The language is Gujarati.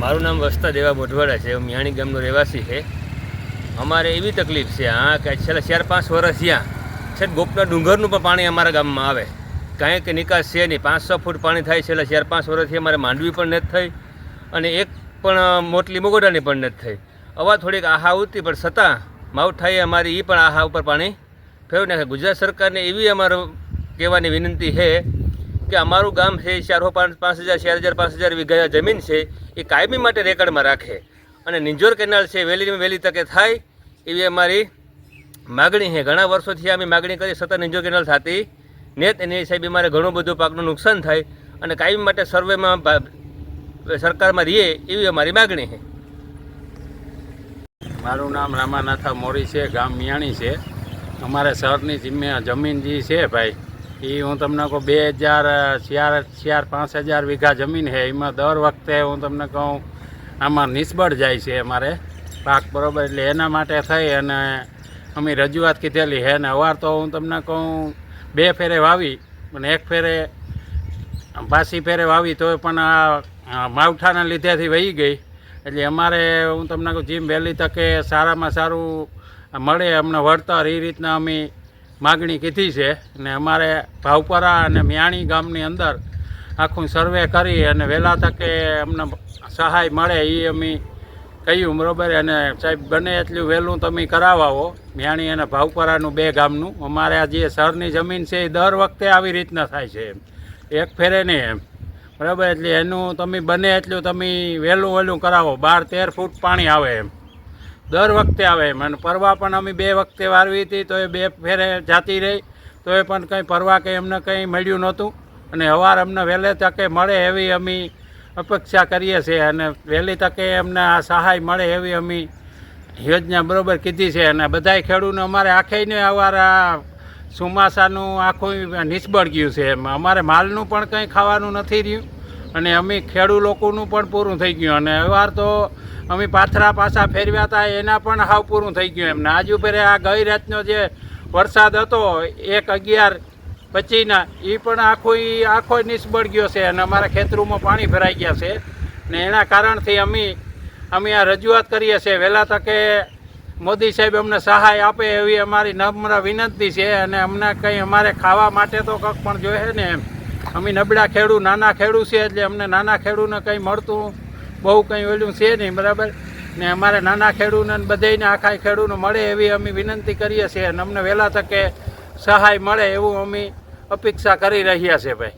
મારું નામ વસ્તા દેવા મોઢવાડા છે. હું મિયાણી ગામનો રહેવાસી છે. અમારે એવી તકલીફ છે કે છેલ્લા 4-5 વર્ષ છે ગોપના ડુંગરનું પણ પાણી અમારા ગામમાં આવે, કાંઈ કે નિકાસ છે નહીં. 500 ફૂટ પાણી થાય. છેલ્લા 4-5 વર્ષથી અમારે માંડવી પણ નથી થઈ અને એક પણ મોટલી મોગોડાની પણ નથી થઈ. અવા થોડીક આહા ઉતી પણ છતાં માવઠાએ અમારી એ પણ આહા ઉપર પાણી ફેરવી નાખે. ગુજરાત સરકારને એવી અમારું કહેવાની વિનંતી છે કે અમારું ગામ છે 4,000-5,000 વીઘા જમીન છે, એ કાયમી માટે રેકર્ડમાં રાખે અને નિંજોર કેનાલ છે વહેલીમાં વહેલી તકે થાય એવી અમારી માગણી છે. ઘણા વર્ષોથી અમે માગણી કરી, છતાં નિંજોર કેનાલ થતી નેત એની સાહેબ અમારે ઘણું બધું પાકનું નુકસાન થાય અને કાયમી માટે સર્વેમાં સરકારમાં રહીએ એવી અમારી માગણી છે. મારું નામ રામાનાથા મોરી છે, ગામ મિયાણી છે. અમારે શહેરની જમીન જે છે ભાઈ, એ હું તમને કહું 2,000-4,000-5,000 વીઘા જમીન છે. એમાં દર વખતે હું તમને કહું આમાં નિષ્ફળ જાય છે અમારે પાક, બરાબર. એટલે એના માટે થઈ અને અમે રજૂઆત કીધેલી છે ને અવાર તો હું તમને કહું 2 ફેરે વાવી અને 1 ફેરે પાછી ફેરે વાવી તોય પણ આ માવઠાના લીધેથી વહી ગઈ. એટલે અમારે હું તમને કહું જેમ વહેલી તકે સારામાં સારું મળે અમને વળતર, એ રીતના અમે માગણી કીધી છે. અને અમારે ભાવપરા અને મિયાણી ગામની અંદર આખું સર્વે કરી અને વહેલા તકે અમને સહાય મળે એ અમે કહ્યું, બરાબર. અને સાહેબ બને એટલું વહેલું તમે કરાવો મિયાણી અને ભાવપરાનું 2 ગામનું. અમારે આ જે શહેરની જમીન છે એ દર વખતે આવી રીતના થાય છે એમ, એક ફેરે નહીં એમ, બરાબર. એટલે એનું તમે બને એટલું તમે વહેલું કરાવો. 12-13 ફૂટ પાણી આવે એમ દર વખતે આવે એમ. અને પરવા પણ અમે 2 વખતે વારવી હતી તો એ 2 ફેરે જાતી રહી તો એ પણ કંઈ પરવા કંઈ અમને કંઈ મળ્યું નહોતું. અને અવાર અમને વહેલે તકે મળે એવી અમે અપેક્ષા કરીએ છીએ અને વહેલી તકે અમને આ સહાય મળે એવી અમે યોજના બરાબર કીધી છે. અને બધાય ખેડૂતને અમારે આખેને અવાર આ ચોમાસાનું આખું નિષ્ફળ ગયું છે એમ. અમારે માલનું પણ કંઈ ખાવાનું નથી રહ્યું અને અમે ખેડૂત લોકોનું પણ પૂરું થઈ ગયું. અને અવાર તો અમે પાથરા પાછા ફેરવ્યા હતા એના પણ હાવ પૂરું થઈ ગયું એમને. આજ ઉપર આ ગઈ રાતનો જે વરસાદ હતો 1:11 એ પણ આખો નિષ્ફળ ગયો છે અને અમારા ખેતરોમાં પાણી ભરાઈ ગયા છે. ને એના કારણથી અમે આ રજૂઆત કરીએ છીએ વહેલા તકે મોદી સાહેબ અમને સહાય આપે એવી અમારી નમ્ર વિનંતી છે. અને અમને કંઈ અમારે ખાવા માટે તો કંઈક પણ જોઈએ ને એમ. અમે નબળા ખેડૂત, નાના ખેડૂત છે એટલે અમને નાના ખેડૂતને કંઈ મળતું બહુ કંઈ ઓલું છે નહીં, બરાબર. ને અમારે નાના ખેડૂતને બધાને આખા ખેડૂતને મળે એવી અમે વિનંતી કરીએ છીએ અને અમને વહેલા તકે સહાય મળે એવું અમે અપેક્ષા કરી રહ્યા છીએ ભાઈ.